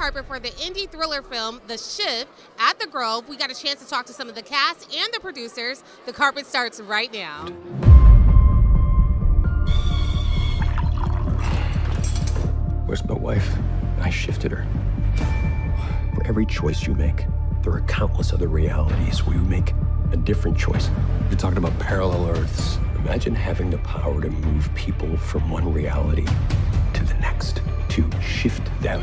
carpet for the indie thriller film The Shift at the Grove. We got a chance to talk to some of the cast and the producers. The carpet starts right now. Where's my wife? I shifted her. For every choice you make, there are countless other realities where you make a different choice. You're talking about parallel Earths. Imagine having the power to move people from one reality to the next, to shift them.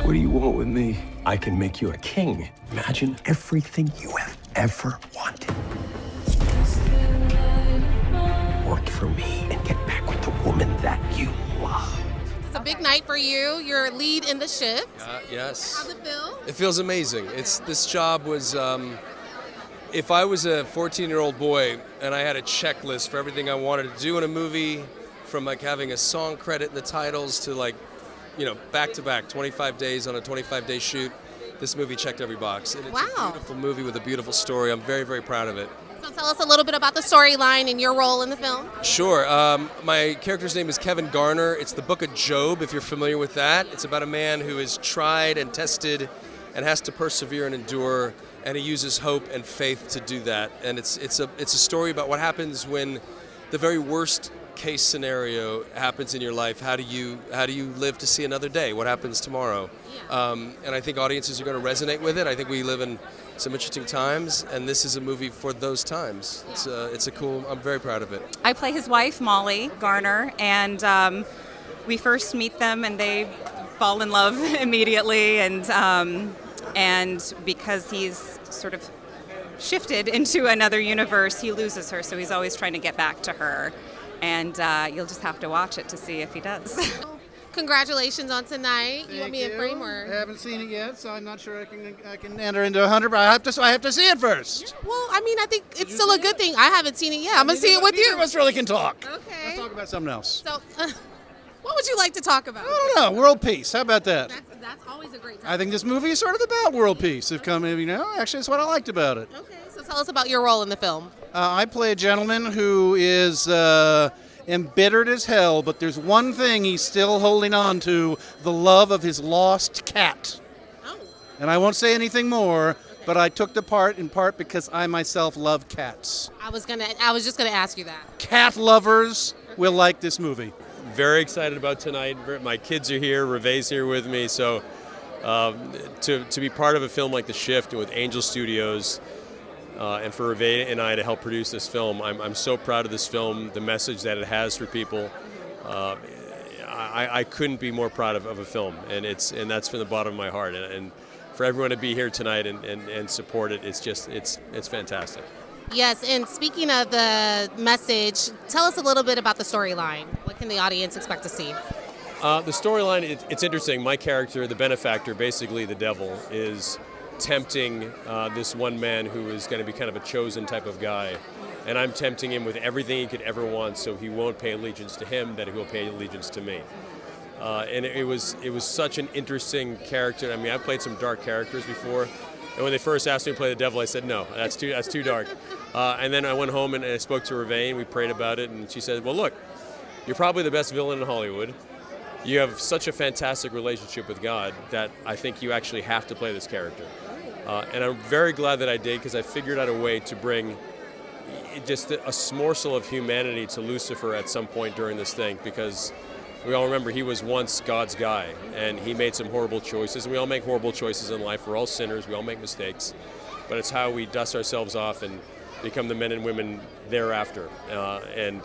What do you want with me? I can make you a king. Imagine everything you have ever wanted. Work for me and get back with the woman that you love. It's a big night for you. You're lead in The Shift. Yes. How's it feel? It feels amazing. This job was, if I was a 14-year-old boy and I had a checklist for everything I wanted to do in a movie, from like having a song credit in the titles to like, back to back, 25 days on a 25-day shoot, this movie checked every box. And it's a beautiful movie with a beautiful story. I'm very, very proud of it. So tell us a little bit about the storyline and your role in the film. Sure. My character's name is Kevin Garner. It's the Book of Job, if you're familiar with that. It's about a man who is tried and tested and has to persevere and endure, and he uses hope and faith to do that. And it's a story about what happens when the very worst case scenario happens in your life. How do you live to see another day? What happens tomorrow? And I think audiences are going to resonate with it. I think we live in some interesting times, and this is a movie for those times. It's a cool. I'm very proud of it. I play his wife, Molly Garner, and we first meet them, and they fall in love immediately, and because he's sort of shifted into another universe, he loses her, so he's always trying to get back to her. And you'll just have to watch it to see if he does. Congratulations on tonight. You want me in frame or? I haven't seen it yet, so I'm not sure I can enter into 100, but I have to see it first. Well, I mean, I think it's still a good thing. I haven't seen it yet. I'm going to see it with you. Neither of us really can talk. Okay. Let's talk about something else. So, what would you like to talk about? I don't know. World peace. How about that? That's always a great time. I think this movie is sort of about world peace. Actually, that's what I liked about it. Okay, so tell us about your role in the film. I play a gentleman who is embittered as hell, but there's one thing he's still holding on to, the love of his lost cat. Oh. And I won't say anything more, but I took the part in part because I myself love cats. I was just gonna ask you that. Cat lovers will like this movie. Very excited about tonight. My kids are here, Reve's here with me, so to be part of a film like The Shift with Angel Studios, and for Reve and I to help produce this film, I'm so proud of this film, the message that it has for people. I couldn't be more proud of a film, and that's from the bottom of my heart. And for everyone to be here tonight and support it, it's fantastic. Yes, and speaking of the message, tell us a little bit about the storyline. What can the audience expect to see? The storyline, it's interesting. My character, the benefactor, basically the devil, is tempting this one man who is going to be kind of a chosen type of guy, and I'm tempting him with everything he could ever want, so he won't pay allegiance to him, that he will pay allegiance to me. And it was such an interesting character. I mean, I've played some dark characters before, and when they first asked me to play the devil, I said no, that's too dark. And then I went home and I spoke to Reve, and we prayed about it, and she said, well, look, you're probably the best villain in Hollywood. You have such a fantastic relationship with God that I think you actually have to play this character. And I'm very glad that I did, because I figured out a way to bring just a morsel of humanity to Lucifer at some point during this thing, because we all remember he was once God's guy, and he made some horrible choices, and we all make horrible choices in life. We're all sinners, we all make mistakes, but it's how we dust ourselves off and become the men and women thereafter. And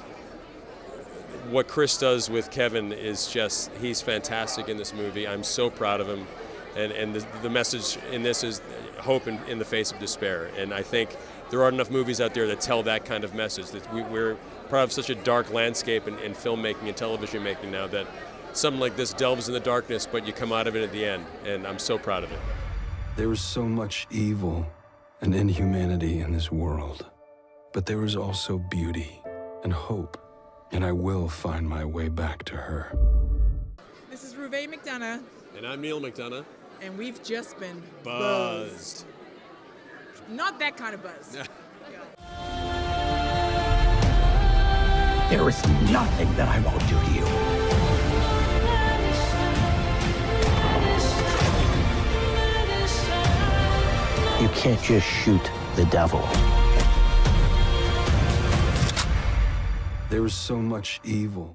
what Chris does with Kevin is he's fantastic in this movie. I'm so proud of him. And the message in this is hope in the face of despair. And I think there aren't enough movies out there that tell that kind of message. That we're part of such a dark landscape in filmmaking and television making now, that something like this delves in the darkness, but you come out of it at the end. And I'm so proud of it. There is so much evil and inhumanity in this world, but there is also beauty and hope, and I will find my way back to her. This is Reve McDonough. And I'm Neil McDonough. And we've just been Buzzed. Not that kind of buzz. There is nothing that I won't do to you. You can't just shoot the devil. There was so much evil